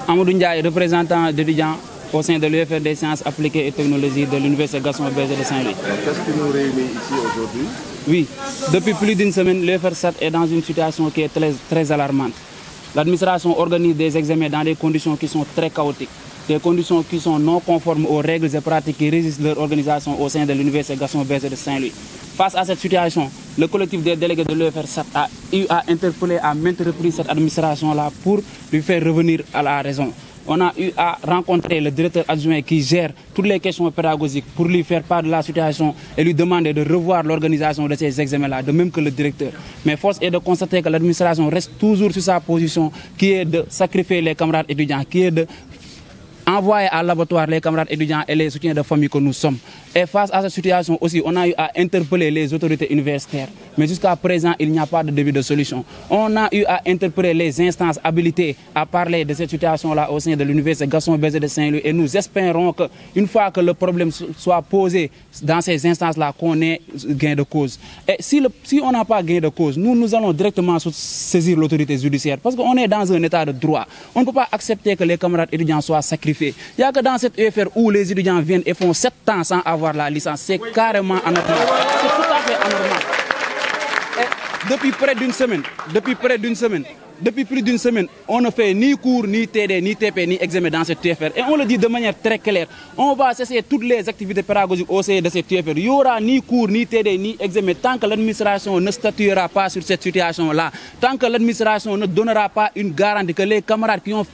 Amadou Ndiaye, représentant d'étudiants au sein de l'UFR des sciences appliquées et technologies de l'Université Gaston Berger de Saint-Louis. Qu'est-ce qui nous réunit ici aujourd'hui? Oui, depuis plus d'une semaine, l'UFR 7 est dans une situation qui est très alarmante. L'administration organise des examens dans des conditions qui sont très chaotiques, des conditions qui sont non conformes aux règles et pratiques qui régissent leur organisation au sein de l'Université Gaston Berger de Saint-Louis. Face à cette situation, le collectif des délégués de l'UFR 7 a eu à interpeller à maintes reprises cette administration-là pour lui faire revenir à la raison. On a eu à rencontrer le directeur adjoint qui gère toutes les questions pédagogiques pour lui faire part de la situation et lui demander de revoir l'organisation de ces examens-là, de même que le directeur. Mais force est de constater que l'administration reste toujours sur sa position qui est de sacrifier les camarades étudiants, qui est de envoyer à l'abattoir les camarades étudiants et les soutiens de famille que nous sommes. Et face à cette situation aussi, on a eu à interpeller les autorités universitaires. Mais jusqu'à présent, il n'y a pas de début de solution. On a eu à interpeller les instances habilitées à parler de cette situation-là au sein de l'Université Gaston Berger de Saint-Louis. Et nous espérons qu'une fois que le problème soit posé dans ces instances-là, qu'on ait gain de cause. Et si on n'a pas gain de cause, nous allons directement saisir l'autorité judiciaire. Parce qu'on est dans un état de droit. On ne peut pas accepter que les camarades étudiants soient sacrifiés. Il n'y a que dans cette UFR où les étudiants viennent et font 7 ans sans avoir la licence. C'est carrément anormal. C'est tout à fait anormal. Et depuis plus d'une semaine, on ne fait ni cours, ni TD, ni TP, ni examen dans cette UFR. Et on le dit de manière très claire. On va cesser toutes les activités pédagogiques au sein de cette UFR. Il n'y aura ni cours, ni TD, ni examen tant que l'administration ne statuera pas sur cette situation-là. Tant que l'administration ne donnera pas une garantie que les camarades qui n'ont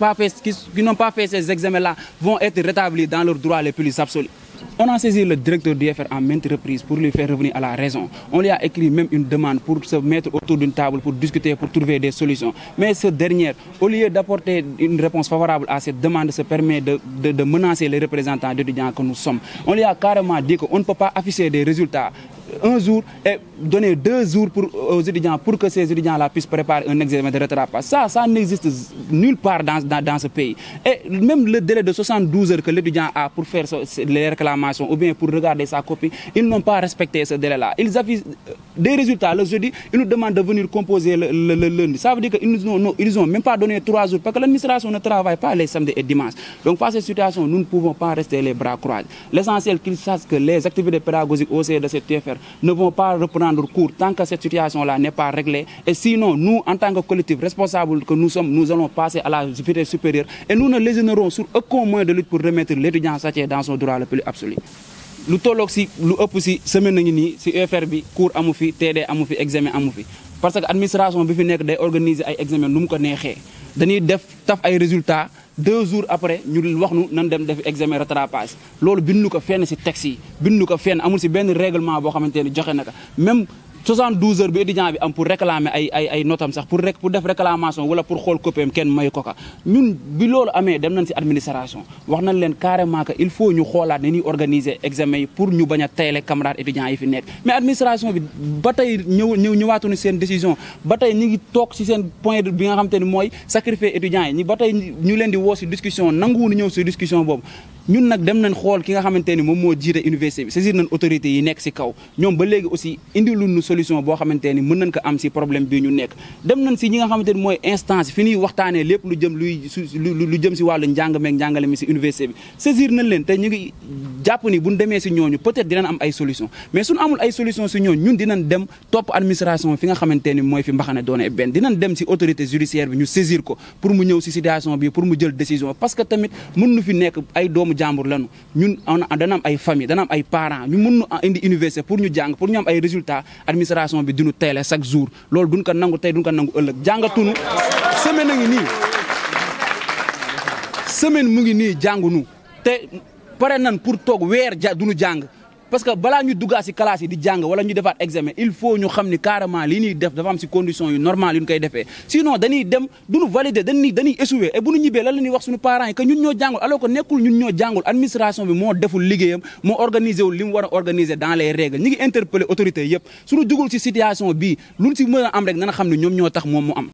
pas fait ces examens-là vont être rétablis dans leurs droits les plus absolus. On a saisi le directeur du UFR en maintes reprises pour lui faire revenir à la raison. On lui a écrit même une demande pour se mettre autour d'une table, pour discuter, pour trouver des solutions. Mais ce dernier, au lieu d'apporter une réponse favorable à cette demande, se permet de menacer les représentants d'étudiants que nous sommes. On lui a carrément dit qu'on ne peut pas afficher des résultats un jour et donner 2 jours aux étudiants pour que ces étudiants-là puissent préparer un examen de rattrapage. Ça n'existe nulle part dans ce pays. Et même le délai de 72 heures que l'étudiant a pour faire les réclamations ou bien pour regarder sa copie, ils n'ont pas respecté ce délai-là. Ils affichent des résultats le jeudi, ils nous demandent de venir composer le lundi. Ça veut dire qu'ils n'ont même pas donné 3 jours parce que l'administration ne travaille pas les samedis et dimanches. Donc face à cette situation, nous ne pouvons pas rester les bras croisés. L'essentiel qu'ils sachent que les activités pédagogiques au sein de cette UFR ne vont pas reprendre cours tant que cette situation-là n'est pas réglée. Et sinon, nous, en tant que collectif responsable que nous sommes, nous allons passer à la vitesse supérieure et nous ne lésinerons sur aucun moyen de lutte pour remettre l'étudiant satisfait dans son droit le plus absolu. Lu tolloog si lu ëpp si semaine nañu nii si UFR bi cours amu fi TD amu fi examen amu fi parce que administration bi fi nekk day organiser ay examen nu mu ko neexee dañuy taf ay résultats 2 jours après ñu wax nu nan dem def examen rattrapage loolu bindu ko fenn si texte yi bindu ko fenn amul si benn règlement boo xamante ne joxe na ko même 72 heures bi étudiant bi am pour réclamer ay notam sax pour def réclamation wala pour xool copiem kenn mayu ko ka ñun bi loolu amee dem nañ si administration wax nañ leen carrément que il faut ñu xoolaat ne ñuy organiser examen yi pour ñu bañ a tayle camarades étudiants yi fi nekk mais administration bi ba tey ñëwaatuñu seen décision ba tey ñu ngi toog si seen point bi nga xamante ni mooy sacrifier étudiants yi ba tey ñu leen di woo si discussion nanguwuñu ñëw si discussion boobu ñun nag dem nañ xool ki nga xamante ni moom moo jiite université bi saisir nañ autorités yi nekk si kaw ñoom ba léegi aussi indiluñu solution boo xamante ni mën nañ ko am si problème bii ñu nekk dem nañ si ñi nga xamante ni mooy instance fi ñuy waxtaanee lépp lu jëm si wàllu njàng meeg njàngale mi si université bi saisir nañ leen te ñu ngi jàpp ni buñ demee si ñooñu peut-être dinañ am ay solution mais suñu amul ay solution si ñooñu ñun dinañ dem topp administration fi nga xamante ni mooy fi mbaxane doone benn dinañ dem si autorité judiciaire bi ñu saisir ko pour mu ñëw si situation bi pour mu jël décision parce que tamit mën nu fi nekk ay doomu jàmbur lañu ñun dana am ay famille dana am ay parents ñu mën nu indi université pour ñu jàng pour ñu am ay résultats administration bi dinu teele chaque jour loolu duñ ko nangu tey duñ ko nangu ëllëg jàngatunu semaine a ngi nii semaine mu ngi nii jàngunu te pare nan pour toog weer duñu jàng parce que balaa ñu duggaat si classe yi di jàng wala ñu defaat examen il faut ñu xam ni carrément li ñuy def dafa am si conditions yu normales yu ñu koy defee sinon dañuy dem duñu valider dañuy échouer et bu ñu ñibbee lan la ñuy wax suñu parents yi que ñun ñoo jàngul alors que nekkul ñun ñoo jàngul administration bi moo deful liggéeyam moo organisé wul li mu war a organiser dans les règles ñi ngi interpeller autorités yëpp suñu dugul si situation bii luñ si mën a am rek nana xam ne ñoom ñoo tax moom mu am